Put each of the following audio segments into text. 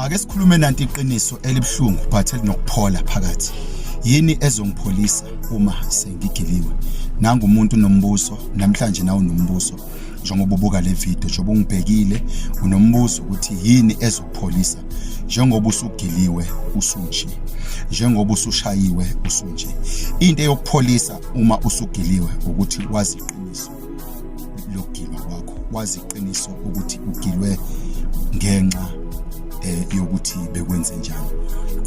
Ake sikhulume nanti iqiniso elibhlungu but elinokuphola phakathi. Yini ezongipholisa uma sengigiliwe? Nanga umuntu unombuso namhlanje nawe unombuso. Njengoba ubuka le video njengoba ungibhekile unombuso ukuthi yini ezokupholisa njengoba usugiliwe usunje. Njengoba usushayiwe usunje. Into eyokupholisa uma usugiliwe ukuthi wazi iqiniso lokugilwa kwakho. Wazi iqiniso ukuthi ugilwe ngenxa yokuthi bekwenze njani.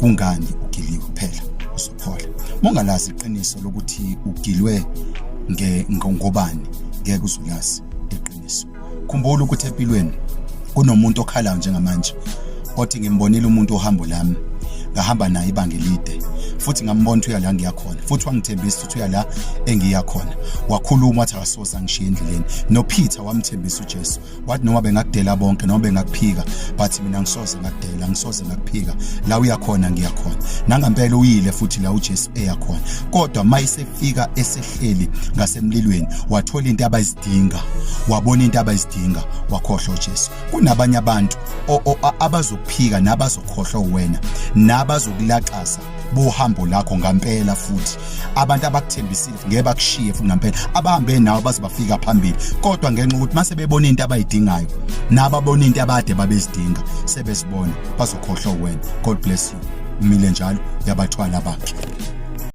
Kungani ugiliwe phela usuphola. Mongalazi iqiniso lokuthi ugilwe ngobani ngeke uzulazi iqiniso. Khumbula ukuthi empilweni kunomuntu okhalayo njengamanje othi ngimbonile umuntu ohambo lami ngahamba naye ibanga elide futhi ngambona ukuthi uya la ngiyakhona futhi wangithembisa ukuthi uya la engiya khona. Wakhuluma wathi akasoza ngishiye endleleni. No Peter wamthembisa uJesu wathi noma bengakudela bonke noma bengakuphika but mina ngisoze ngakudela ngisoze ngakuphika la uyakhona ngiyakhona. Nangampela uyile futhi la uJesu eyakhona. Kodwa mayisefika esehleli ngasemlilweni wathola into abazidinga wabona into abazidinga wakhohlwa uJesu. Kunabanye abantu abazokuphika nabazokhohlwa wena nabazokulaqasa bohambo lakho ngampela futhi abantu abakuthembisile ngeke bakushiye futhi ngampela abahambe nawe bazobafika phambili kodwa ngenxa ukuthi mase bebona into abayidingayo nababona into abade babezidinga sebezibona bazokhohlwa wena. God bless you. Umile njalo yabathwala bakhe.